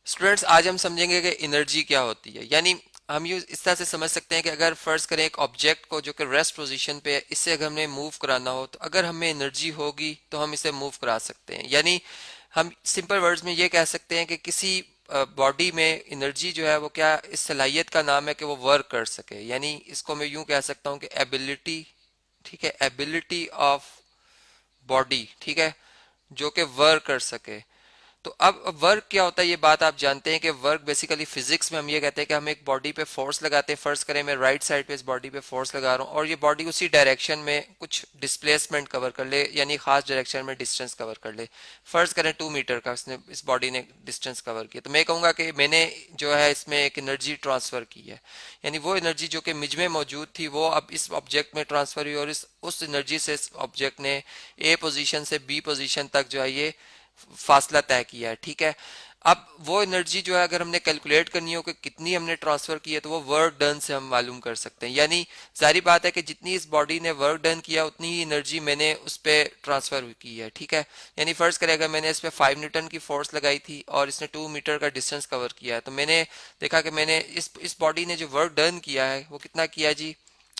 Students, आज हम समझेंगे कि एनर्जी क्या होती है। यानी हम यूज इस तरह से समझ सकते हैं कि अगर फर्ज करें एक ऑब्जेक्ट को जो कि रेस्ट पोजीशन पे है, इससे अगर हमें मूव कराना हो तो अगर हमें एनर्जी होगी तो हम इसे मूव करा सकते हैं। यानी हम सिंपल वर्ड्स में ये कह सकते हैं कि किसी बॉडी में एनर्जी जो है वो क्या, इस सलाहियत का नाम है कि वो वर्क कर सके। यानी इसको मैं यूं कह सकता हूँ कि एबिलिटी, ठीक है, एबिलिटी ऑफ बॉडी, ठीक है, जो कि वर्क कर सके। तो अब वर्क क्या होता है ये बात आप जानते हैं कि वर्क बेसिकली फिजिक्स में हम ये कहते हैं कि हम एक बॉडी पे फोर्स लगाते हैं। फर्ज करें मैं राइट साइड पे इस बॉडी पे फोर्स लगा रहा हूँ और ये बॉडी उसी डायरेक्शन में कुछ डिस्प्लेसमेंट कवर कर ले, यानी खास डायरेक्शन में डिस्टेंस कवर कर ले। फर्ज करें 2 मीटर का इसने, इस बॉडी ने डिस्टेंस कवर किया, तो मैं कहूँगा कि मैंने जो है इसमें एक एनर्जी ट्रांसफर की है। यानी वो एनर्जी जो कि मुझ में मौजूद थी वो अब इस ऑब्जेक्ट में ट्रांसफर हुई और इस उस एनर्जी से इस ऑब्जेक्ट ने ए पोजीशन से बी पोजीशन तक जो है ये फासला तय किया है, ठीक है। अब वो एनर्जी जो है अगर हमने कैलकुलेट करनी हो कि कितनी हमने ट्रांसफर की है तो वो वर्क डन से हम मालूम कर सकते हैं। यानी जारी बात है कि जितनी इस बॉडी ने वर्क डन किया उतनी ही एनर्जी मैंने उस पर ट्रांसफर की है, ठीक है। यानी फर्ज करें अगर मैंने इस पर 5 न्यूटन की फोर्स लगाई थी और इसने 2 मीटर का डिस्टेंस कवर किया है, तो मैंने देखा कि मैंने इस बॉडी ने जो वर्क डन किया है वो कितना किया जी,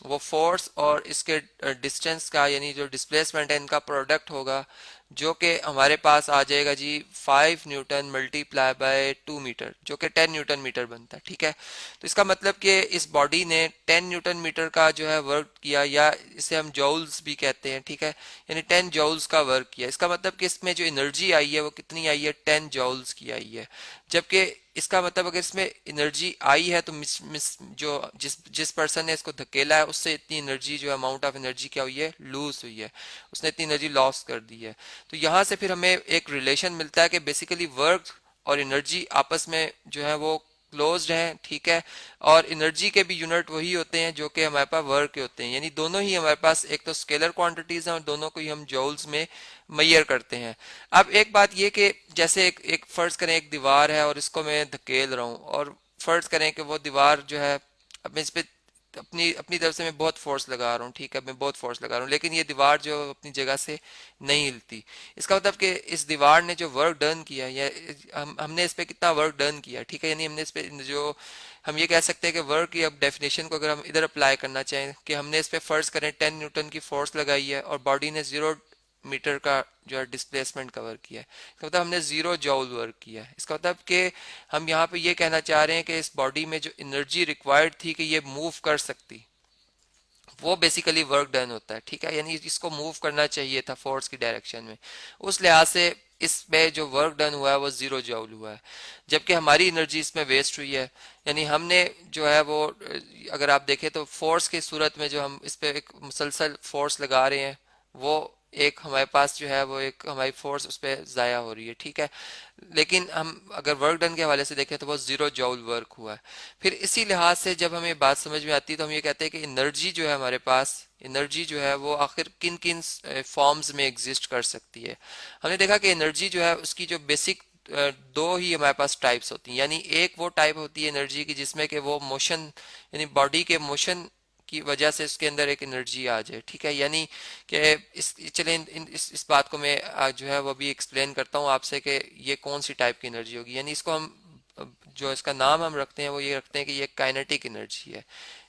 वो फोर्स और इसके डिस्टेंस का यानी जो डिस्प्लेसमेंट है इनका प्रोडक्ट होगा, जो कि हमारे पास आ जाएगा जी 5 न्यूटन मल्टीप्लाई बाय 2 मीटर, जो कि 10 न्यूटन मीटर बनता है, ठीक है। तो इसका मतलब कि इस बॉडी ने 10 न्यूटन मीटर का जो है वर्क किया, या इसे हम जॉल्स भी कहते हैं, ठीक है। यानी 10 जॉल्स का वर्क किया। इसका मतलब कि इसमें जो एनर्जी आई है वो कितनी आई है, 10 जॉल्स की आई है। जबकि इसका मतलब अगर इसमें एनर्जी आई है तो मिस मिस जो जिस जिस पर्सन ने इसको धकेला है उससे इतनी एनर्जी जो अमाउंट ऑफ एनर्जी क्या हुई है, लूज हुई है, उसने इतनी एनर्जी लॉस कर दी है। तो यहाँ से फिर हमें एक रिलेशन मिलता है कि बेसिकली वर्क और एनर्जी आपस में जो है वो क्लोज्ड हैं, ठीक है। और एनर्जी के भी यूनिट वही होते हैं जो कि हमारे पास वर्क के होते हैं। यानी दोनों ही हमारे पास एक तो स्केलर क्वांटिटीज हैं और दोनों को ही हम जॉल्स में मैयर करते हैं। अब एक बात ये कि जैसे एक फर्ज करें एक दीवार है और इसको मैं धकेल रहा हूँ, और फर्ज करें कि वो दीवार जो है, अब मैं इस पे अपनी अपनी तरफ से मैं बहुत फोर्स लगा रहा हूँ, ठीक है, मैं बहुत फोर्स लगा रहा हूँ, लेकिन ये दीवार जो अपनी जगह से नहीं हिलती। इसका मतलब कि इस दीवार ने जो वर्क डन किया, या हमने इस पे कितना वर्क डन किया, ठीक है। यानी हमने इस पे जो हम ये कह सकते हैं कि वर्क की अब डेफिनेशन को अगर हम इधर अप्लाई करना चाहें कि हमने इस पे फर्ज करें 10 न्यूटन की फोर्स लगाई है और बॉडी ने 0 मीटर का जो है डिस्प्लेसमेंट कवर किया है। इसका मतलब हमने 0 जॉल वर्क किया है। इसका मतलब कि हम यहाँ पे ये कहना चाह रहे हैं कि इस बॉडी में जो एनर्जी रिक्वायर्ड थी कि ये मूव कर सकती, वो बेसिकली वर्क डन होता है, ठीक है। यानी इसको मूव करना चाहिए था फोर्स की डायरेक्शन में, उस लिहाज से इसमें जो वर्क डन हुआ है वो 0 जॉल हुआ है। जबकि हमारी एनर्जी इसमें वेस्ट हुई है। यानी हमने जो है वो अगर आप देखें तो फोर्स की सूरत में जो हम इस पे एक मुसलसल फोर्स लगा रहे हैं, वो एक हमारे पास जो है वो एक हमारी फोर्स उस पर ज़ाया हो रही है, ठीक है। लेकिन हम अगर वर्क डन के हवाले से देखें तो वो 0 जॉल वर्क हुआ है। फिर इसी लिहाज से जब हमें बात समझ में आती है तो हम ये कहते हैं कि एनर्जी जो है हमारे पास, एनर्जी जो है वो आखिर किन किन फॉर्म्स में एग्जिस्ट कर सकती है। हमने देखा कि एनर्जी जो है उसकी जो बेसिक दो ही हमारे पास टाइप्स होती हैं। यानी एक वो टाइप होती है एनर्जी की जिसमें कि वो मोशन, यानी बॉडी के मोशन की वजह से उसके अंदर एक एनर्जी आ जाए, ठीक है। यानी कि इस चले इस बात को मैं जो है वो भी एक्सप्लेन करता हूँ आपसे कि ये कौन सी टाइप की एनर्जी होगी। यानी इसको हम जो इसका नाम हम रखते हैं वो ये रखते हैं कि ये काइनेटिक एनर्जी है।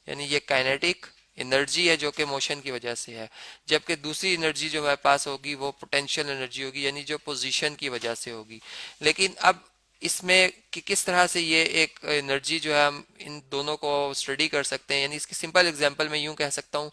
यानी ये काइनेटिक एनर्जी है जो कि मोशन की वजह से है। जबकि दूसरी एनर्जी जो हमारे पास होगी वो पोटेंशियल एनर्जी होगी, यानी जो पोजीशन की वजह से होगी। लेकिन अब इसमें कि किस तरह से ये एक एनर्जी जो है हम इन दोनों को स्टडी कर सकते हैं। यानी इसकी सिंपल एग्जांपल मैं यूं कह सकता हूँ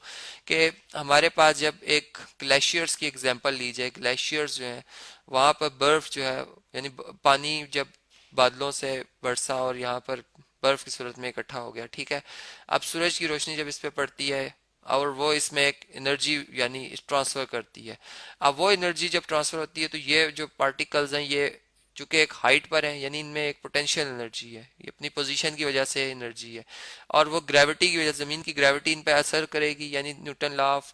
कि हमारे पास जब एक ग्लेशियर्स की एग्जांपल ली जाए, ग्लेशियर्स जो है वहाँ पर बर्फ जो है, यानी पानी जब बादलों से बरसा और यहाँ पर बर्फ की सूरत में इकट्ठा हो गया, ठीक है। अब सूरज की रोशनी जब इस पे पड़ती है और वो इसमें एक एनर्जी यानी ट्रांसफर करती है। अब वो एनर्जी जब ट्रांसफर होती है तो ये जो पार्टिकल्स हैं ये चूंकि एक हाइट पर है, यानी इनमें एक पोटेंशियल एनर्जी है, ये अपनी पोजीशन की वजह से एनर्जी है। और वो ग्रेविटी की वजह से, जमीन की ग्रेविटी इन पे असर करेगी, यानी न्यूटन लॉ ऑफ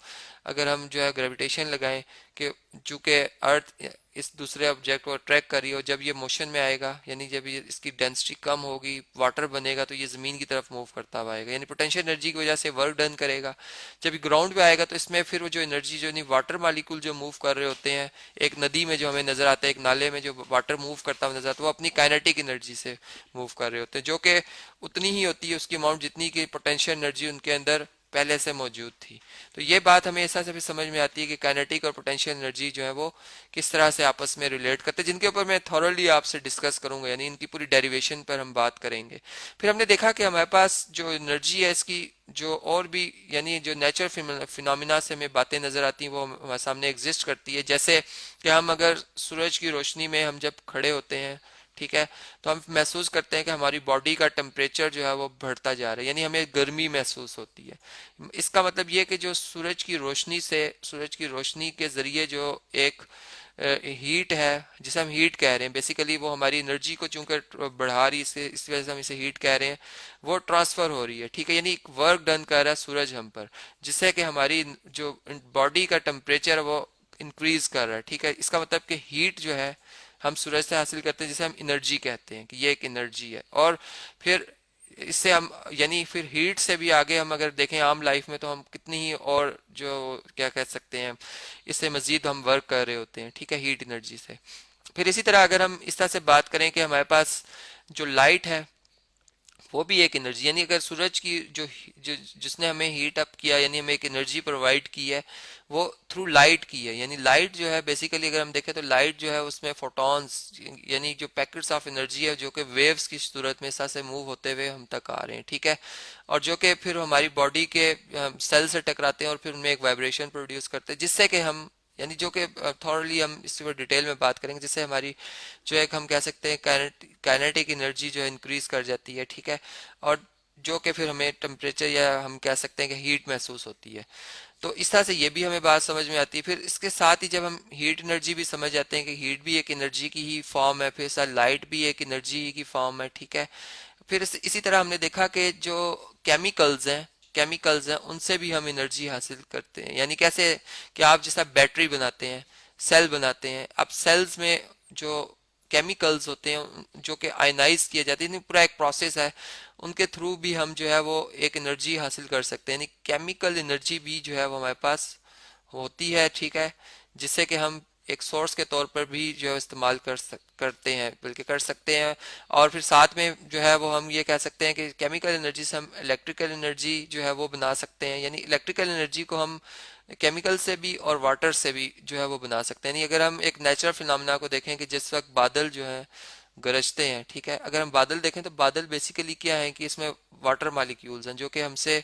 अगर हम जो है ग्रेविटेशन लगाएं कि चूंकि अर्थ इस दूसरे ऑब्जेक्ट को ट्रैक कर रही हो, जब ये मोशन में आएगा यानी जब ये इसकी डेंसिटी कम होगी, वाटर बनेगा, तो ये ज़मीन की तरफ मूव करता हुआ आएगा, यानी पोटेंशियल एनर्जी की वजह से वर्क डन करेगा। जब ये ग्राउंड पे आएगा तो इसमें फिर वो जो एनर्जी जो नहीं वाटर मालिक्यूल जो मूव कर रहे होते हैं, एक नदी में जो हमें नजर आता है, एक नाले में जो वाटर मूव करता हुआ नजर आता है, वो अपनी काइनेटिक एनर्जी से मूव कर रहे होते हैं, जो कि उतनी ही होती है उसकी अमाउंट जितनी की पोटेंशियल एनर्जी उनके अंदर पहले से मौजूद थी। तो ये बात हमें ऐसा से भी समझ में आती है कि काइनेटिक और पोटेंशियल एनर्जी जो है वो किस तरह से आपस में रिलेट करते हैं, जिनके ऊपर मैं थॉरली आपसे डिस्कस करूंगा, यानी इनकी पूरी डेरिवेशन पर हम बात करेंगे। फिर हमने देखा कि हमारे पास जो एनर्जी है इसकी जो और भी यानी जो नेचुरल फिनोमिना से हमें बातें नजर आती हैं वो हमारे सामने एग्जिस्ट करती है। जैसे कि हम अगर सूरज की रोशनी में हम जब खड़े होते हैं, ठीक है, तो हम महसूस करते हैं कि हमारी बॉडी का टेम्परेचर जो है वो बढ़ता जा रहा है, यानी हमें गर्मी महसूस होती है। इसका मतलब ये कि जो सूरज की रोशनी के जरिए जो एक हीट है, जिसे हम हीट कह रहे हैं, बेसिकली वो हमारी एनर्जी को चूंकि बढ़ा रही है, इस वजह से हम इसे हीट कह रहे हैं, वो ट्रांसफर हो रही है, ठीक है, यानी वर्क डन कर रहा है सूरज हम पर, जिससे कि हमारी जो बॉडी का टेम्परेचर है वो इंक्रीज कर रहा है, ठीक है। इसका मतलब कि हीट जो है हम सूरज से हासिल करते हैं, जिसे हम एनर्जी कहते हैं कि ये एक एनर्जी है। और फिर इससे हम यानी फिर हीट से भी आगे हम अगर देखें आम लाइफ में, तो हम कितनी ही और जो क्या कह सकते हैं, इससे मजीद हम वर्क कर रहे होते हैं, ठीक है, हीट एनर्जी से। फिर इसी तरह अगर हम इस तरह से बात करें कि हमारे पास जो लाइट है वो भी एक एनर्जी, यानी अगर सूरज की जो जिसने हमें हीट अप किया, यानी हमें एक एनर्जी प्रोवाइड की है, वो थ्रू लाइट की है। यानी लाइट जो है बेसिकली अगर हम देखें तो लाइट जो है उसमें फोटॉन्स यानी जो पैकेट्स ऑफ एनर्जी है जो कि वेव्स की सूरत में इस तरह से मूव होते हुए हम तक आ रहे हैं, ठीक है, और जो कि फिर हमारी बॉडी के सेल से टकराते हैं और फिर उनमें एक वाइब्रेशन प्रोड्यूस करते हैं, जिससे कि हम यानी जो कि थॉरली हम इस पर डिटेल में बात करेंगे, जिससे हमारी जो एक हम कह सकते हैं काइनेटिक एनर्जी जो है इंक्रीज कर जाती है, ठीक है, और जो कि फिर हमें टेम्परेचर या हम कह सकते हैं कि हीट महसूस होती है। तो इस तरह से ये भी हमें बात समझ में आती है। फिर इसके साथ ही जब हम हीट एनर्जी भी समझ जाते हैं कि हीट भी एक एनर्जी की ही फॉर्म है, फिर साथ लाइट भी एक एनर्जी की फॉर्म है, ठीक है। फिर इसी तरह हमने देखा कि जो केमिकल्स हैं उनसे भी हम एनर्जी हासिल करते हैं, यानी कैसे कि आप जैसा बैटरी बनाते हैं, सेल बनाते हैं, अब सेल्स में जो केमिकल्स होते हैं जो कि आयनाइज किए जाते हैं, पूरा एक प्रोसेस है, उनके थ्रू भी हम जो है वो एक एनर्जी हासिल कर सकते हैं, यानी केमिकल एनर्जी भी जो है वो हमारे पास होती है, ठीक है, जिससे कि हम एक सोर्स के तौर पर भी जो है इस्तेमाल करते हैं, बल्कि कर सकते हैं। और फिर साथ में जो है वो हम ये कह सकते हैं कि केमिकल एनर्जी से हम इलेक्ट्रिकल एनर्जी जो है वो बना सकते हैं, यानी इलेक्ट्रिकल एनर्जी को हम केमिकल से भी और वाटर से भी जो है वो बना सकते हैं। यानी अगर हम एक नेचुरल फिनोमेना को देखें कि जिस वक्त बादल जो है गरजते हैं, ठीक है, अगर हम बादल देखें तो बादल बेसिकली क्या है कि इसमें वाटर मालिक्यूल्स हैं जो कि हमसे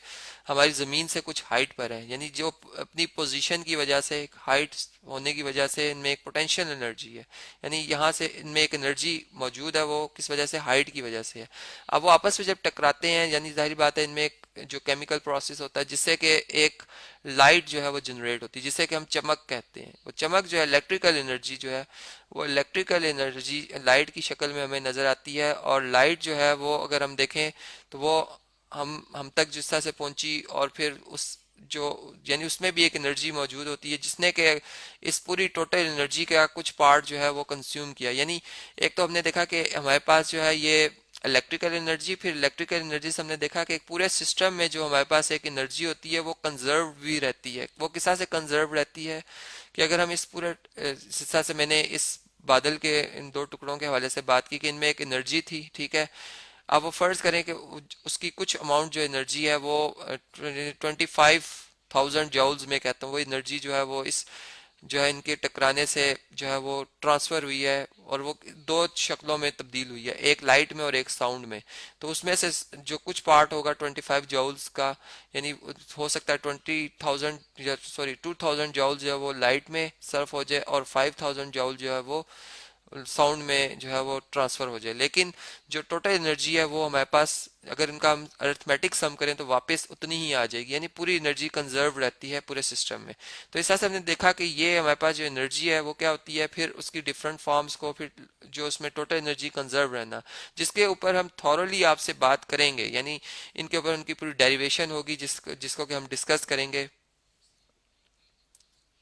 हमारी ज़मीन से कुछ हाइट पर है, यानी जो अपनी पोजीशन की वजह से, एक हाइट होने की वजह से इनमें एक पोटेंशियल एनर्जी है, यानी यहाँ से इनमें एक एनर्जी मौजूद है, वो किस वजह से, हाइट की वजह से है। अब वो आपस में जब टकराते हैं, यानी जाहिर बात है इनमें एक जो केमिकल प्रोसेस होता है जिससे कि एक लाइट जो है वो जनरेट होती है, जिसे कि हम चमक कहते हैं। वो चमक जो है इलेक्ट्रिकल एनर्जी जो है वो इलेक्ट्रिकल एनर्जी लाइट की शक्ल में हमें नजर आती है। और लाइट जो है वो अगर हम देखें तो वो हम तक जिस तरह से पहुंची, और फिर उस जो यानी उसमें भी एक एनर्जी मौजूद होती है जिसने कि इस पूरी टोटल एनर्जी का कुछ पार्ट जो है वो कंज्यूम किया। यानी एक तो हमने देखा कि हमारे पास जो है ये इलेक्ट्रिकल एनर्जी, फिर इलेक्ट्रिकल एनर्जी से हमने देखा कि एक पूरे सिस्टम में जो हमारे पास एक एनर्जी होती है वो कंजर्व भी रहती है। वो किस तरह से कंजर्व रहती है कि अगर हम इस पूरे जिस तरह से मैंने इस बादल के इन दो टुकड़ों के हवाले से बात की कि इनमें एक एनर्जी थी, ठीक है, अब वो फर्ज करें कि उसकी कुछ अमाउंट जो एनर्जी है वो 25,000 जॉल्स में कहता हूँ, वो एनर्जी जो है वो इस जो है इनके टकराने से जो है वो ट्रांसफर हुई है, और वो दो शक्लों में तब्दील हुई है, एक लाइट में और एक साउंड में। तो उसमें से जो कुछ पार्ट होगा 25 जॉल्स का, यानी हो सकता है 2,000 जॉल जो है वो लाइट में सर्फ हो जाए और 5,000 जॉल जो है वो साउंड में जो है वो ट्रांसफर हो जाए। लेकिन जो टोटल एनर्जी है वो हमारे पास अगर इनका हम अरिथमेटिक सम करें तो वापस उतनी ही आ जाएगी, यानी पूरी एनर्जी कंजर्व रहती है पूरे सिस्टम में। तो इस तरह से हमने देखा कि ये हमारे पास जो एनर्जी है वो क्या होती है, फिर उसकी डिफरेंट फॉर्म्स को, फिर जो उसमें टोटल एनर्जी कंजर्व रहना, जिसके ऊपर हम थॉरली आपसे बात करेंगे, यानी इनके ऊपर उनकी पूरी डेरिवेशन होगी जिसको कि हम डिस्कस करेंगे